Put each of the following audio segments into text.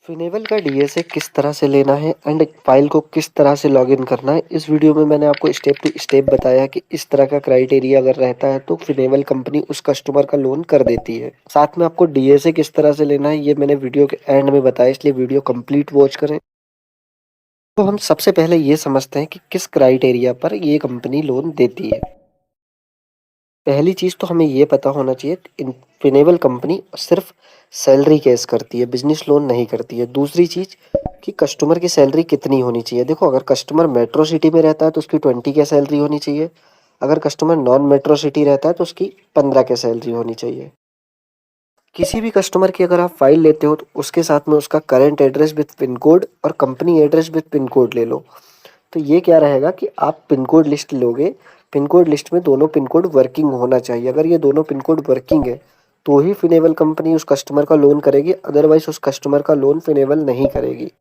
फिनेबल का डीएसए किस तरह से लेना है एंड फाइल को किस तरह से लॉगिन करना है, इस वीडियो में मैंने आपको स्टेप टू स्टेप बताया कि इस तरह का क्राइटेरिया अगर रहता है तो फिनेबल कंपनी उस कस्टमर का लोन कर देती है। साथ में आपको डीएसए किस तरह से लेना है ये मैंने वीडियो के एंड में बताया, इसलिए वीडियो कंप्लीट वॉच करें। तो हम सबसे पहले ये समझते हैं कि किस क्राइटेरिया पर ये कंपनी लोन देती है। पहली चीज़ तो हमें ये पता होना चाहिए फिनेबल कंपनी सिर्फ सैलरी कैश करती है, बिजनेस लोन नहीं करती है। दूसरी चीज़ कि कस्टमर की सैलरी कितनी होनी चाहिए। देखो, अगर कस्टमर मेट्रो सिटी में रहता है तो उसकी 20 की सैलरी होनी चाहिए। अगर कस्टमर नॉन मेट्रो सिटी रहता है तो उसकी 15 की सैलरी होनी चाहिए। किसी भी कस्टमर की अगर आप फाइल लेते हो तो उसके साथ में उसका current address with pin code और company address with pin code ले लो। तो ये क्या रहेगा कि आप पिन कोड लिस्ट लोगे, पिन कोड लिस्ट में दोनों पिन कोड वर्किंग होना चाहिए। अगर ये दोनों पिन कोड वर्किंग है तो ही फिनेबल कंपनी उस कस्टमर का लोन करेगी, अदरवाइज उस कस्टमर का लोन फिनेबल नहीं करेगी।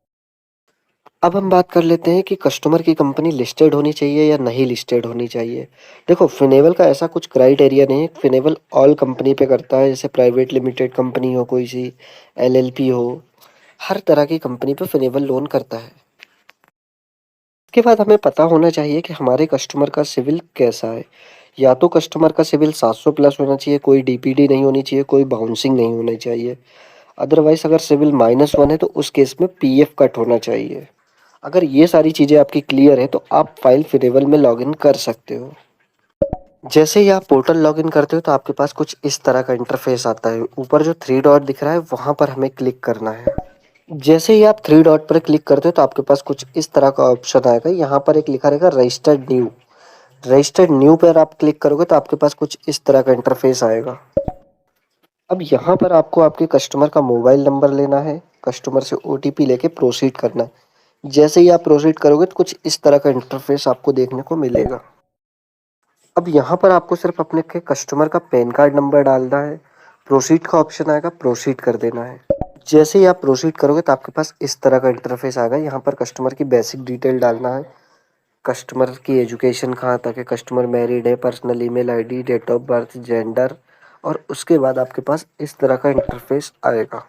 अब हम बात कर लेते हैं कि कस्टमर की कंपनी लिस्टेड होनी चाहिए या नहीं लिस्टेड होनी चाहिए। देखो, फिनेबल का ऐसा कुछ क्राइटेरिया नहीं है। फिनेबल ऑल कंपनी पे करता है, जैसे प्राइवेट लिमिटेड कंपनी हो, कोई सी एलएलपी हो, हर तरह की कंपनी पे फिनेबल लोन करता है। इसके बाद हमें पता होना चाहिए कि हमारे कस्टमर का सिविल कैसा है। या तो कस्टमर का सिविल 700 प्लस होना चाहिए, कोई डीपीडी नहीं होनी चाहिए, कोई बाउंसिंग नहीं होनी चाहिए। अदरवाइज अगर सिविल -1 है तो उस केस में पीएफ कट होना चाहिए। अगर ये सारी चीज़ें आपकी क्लियर है तो आप फाइल फिनेबल में लॉगिन कर सकते हो। जैसे ही आप पोर्टल लॉगिन करते हो तो आपके पास कुछ इस तरह का इंटरफेस आता है। ऊपर जो 3 डॉट दिख रहा है वहाँ पर हमें क्लिक करना है। जैसे ही आप 3 डॉट पर क्लिक करते हो तो आपके पास कुछ इस तरह का ऑप्शन आएगा। यहाँ पर एक लिखा रहेगा रजिस्टर्ड न्यू। रजिस्टर्ड न्यू पर आप क्लिक करोगे तो आपके पास कुछ इस तरह का इंटरफेस आएगा। अब यहाँ पर आपको आपके कस्टमर का मोबाइल नंबर लेना है, कस्टमर से ओटीपी लेके प्रोसीड करना है। जैसे ही आप प्रोसीड करोगे तो कुछ इस तरह का इंटरफेस आपको देखने को मिलेगा। अब यहाँ पर आपको सिर्फ अपने के कस्टमर का पैन कार्ड नंबर डालना है, प्रोसीड का ऑप्शन आएगा, प्रोसीड कर देना है। जैसे ही आप प्रोसीड करोगे तो आपके पास इस तरह का इंटरफेस आएगा। यहाँ पर कस्टमर की बेसिक डिटेल डालना है, कस्टमर की एजुकेशन कहाँ तक है, कस्टमर मैरिड है, personal email ID, date of birth, gender, और उसके बाद आपके पास इस तरह का इंटरफेस आएगा।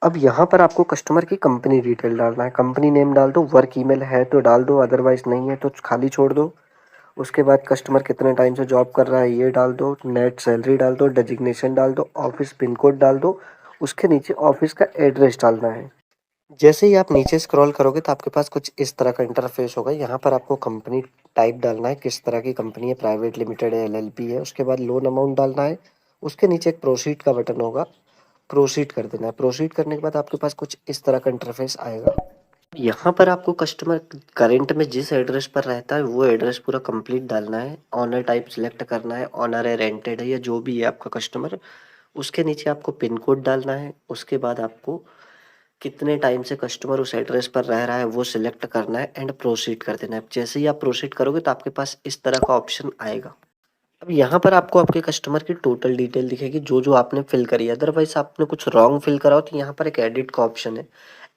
अब यहाँ पर आपको कस्टमर की कंपनी डिटेल डालना है। कंपनी नेम डाल दो, वर्क ईमेल है तो डाल दो, अदरवाइज नहीं है तो खाली छोड़ दो। उसके बाद कस्टमर कितने टाइम से जॉब कर रहा है ये डाल दो, नेट सैलरी डाल दो, डेजिग्नेशन डाल दो, ऑफिस पिन कोड डाल दो, उसके नीचे ऑफिस का एड्रेस डालना है। जैसे ही आप नीचे स्क्रॉल करोगे तो आपके पास कुछ इस तरह का इंटरफेस होगा। यहाँ पर आपको कंपनी टाइप डालना है, किस तरह की कंपनी है, प्राइवेट लिमिटेड है, एलएलपी है। उसके बाद लोन अमाउंट डालना है। उसके नीचे एक प्रोसीड का बटन होगा, प्रोसीड कर देना है। प्रोसीड करने के बाद आपके पास कुछ इस तरह का इंटरफेस आएगा। यहाँ पर आपको कस्टमर करंट में जिस एड्रेस पर रहता है वो एड्रेस पूरा कंप्लीट डालना है। ऑनर टाइप सिलेक्ट करना है, ऑनर है, रेंटेड है, या जो भी है आपका कस्टमर। उसके नीचे आपको पिन कोड डालना है। उसके बाद आपको कितने टाइम से कस्टमर उस एड्रेस पर रह रहा है वो सिलेक्ट करना है एंड प्रोसीड कर देना है। जैसे ही आप प्रोसीड करोगे तो आपके पास इस तरह का ऑप्शन आएगा। अब यहाँ पर आपको आपके कस्टमर की टोटल डिटेल दिखेगी, जो जो आपने फिल करी है। अदरवाइज आपने कुछ रॉन्ग फिल करा हो तो यहाँ पर एक एडिट का ऑप्शन है।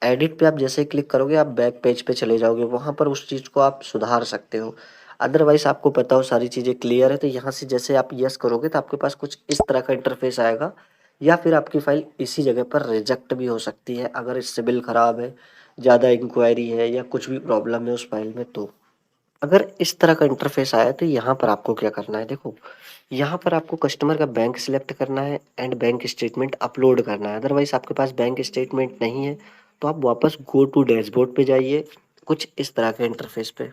एडिट पे आप जैसे ही क्लिक करोगे आप बैक पेज पे चले जाओगे, वहाँ पर उस चीज़ को आप सुधार सकते हो। अदरवाइज आपको पता हो सारी चीज़ें क्लियर है तो यहाँ से जैसे आप यस करोगे तो आपके पास कुछ इस तरह का इंटरफेस आएगा। या फिर आपकी फाइल इसी जगह पर रिजेक्ट भी हो सकती है अगर सिविल ख़राब है, ज़्यादा इंक्वायरी है, या कुछ भी प्रॉब्लम है उस फाइल में। तो अगर इस तरह का इंटरफेस आया तो यहाँ पर आपको क्या करना है। देखो, यहाँ पर आपको कस्टमर का बैंक सिलेक्ट करना है एंड बैंक स्टेटमेंट अपलोड करना है। अदरवाइज आपके पास बैंक स्टेटमेंट नहीं है तो आप वापस गो टू डैशबोर्ड पे जाइए, कुछ इस तरह के इंटरफेस पे।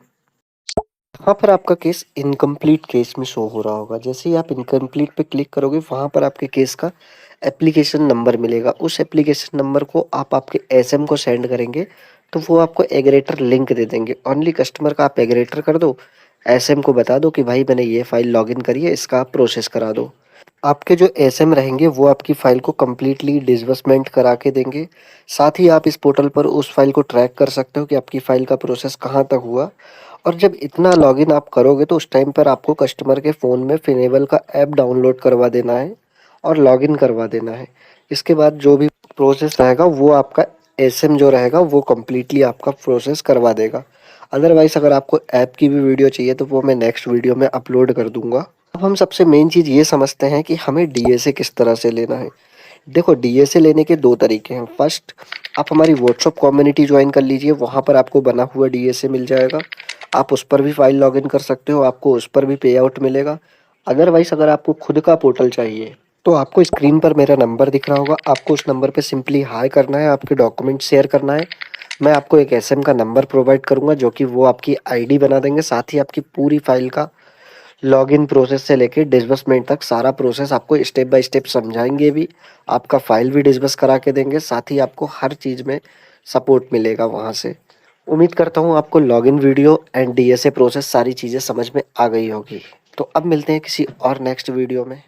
वहाँ पर आपका केस इनकम्प्लीट केस में शो हो रहा होगा। जैसे ही आप इनकम्प्लीट पे क्लिक करोगे वहाँ पर आपके केस का एप्लीकेशन नंबर मिलेगा। उस एप्लीकेशन नंबर को आप आपके एसएम को सेंड करेंगे तो वो आपको एग्रेटर लिंक दे देंगे। ओनली कस्टमर का आप एग्रेटर कर दो, एसएम को बता दो कि भाई मैंने ये फाइल लॉगिन करी है, इसका आप प्रोसेस करा दो। आपके जो एसएम रहेंगे वो आपकी फाइल को कम्प्लीटली डिसबर्समेंट करा के देंगे। साथ ही आप इस पोर्टल पर उस फाइल को ट्रैक कर सकते हो कि आपकी फाइल का प्रोसेस कहाँ तक हुआ। और जब इतना लॉगिन आप करोगे तो उस टाइम पर आपको कस्टमर के फ़ोन में फिनेबल का ऐप डाउनलोड करवा देना है और लॉगिन करवा देना है। इसके बाद जो भी प्रोसेस रहेगा वो आपका एसएम जो रहेगा वो कम्प्लीटली आपका प्रोसेस करवा देगा। अदरवाइज़ अगर आपको ऐप की भी वीडियो चाहिए तो वो मैं नेक्स्ट वीडियो में अपलोड कर दूंगा। अब हम सबसे मेन चीज़ ये समझते हैं कि हमें डीएसए किस तरह से लेना है। देखो, डीएसए लेने के 2 तरीके हैं। फर्स्ट, आप हमारी व्हाट्सएप कम्युनिटी ज्वाइन कर लीजिए, वहाँ पर आपको बना हुआ डीएसए मिल जाएगा। आप उस पर भी फाइल लॉगिन कर सकते हो, आपको उस पर भी पे आउट मिलेगा। अदरवाइज़ अगर आपको खुद का पोर्टल चाहिए, तो आपको स्क्रीन पर मेरा नंबर दिख रहा होगा, आपको उस नंबर पे सिंपली हाय करना है, आपके डॉक्यूमेंट शेयर करना है। मैं आपको एक एसएम का नंबर प्रोवाइड करूँगा, जो कि वो आपकी आईडी बना देंगे, साथ ही आपकी पूरी फाइल का लॉगिन प्रोसेस से लेके डिसबर्समेंट तक सारा प्रोसेस आपको स्टेप बाय स्टेप समझाएंगे भी। आपका फाइल भी डिसबर्स करा के देंगे, साथ ही आपको हर चीज़ में सपोर्ट मिलेगा वहाँ से। उम्मीद करता हूँ आपको login video and DSA process सारी चीज़ें समझ में आ गई होगी। तो अब मिलते हैं किसी और नेक्स्ट वीडियो में।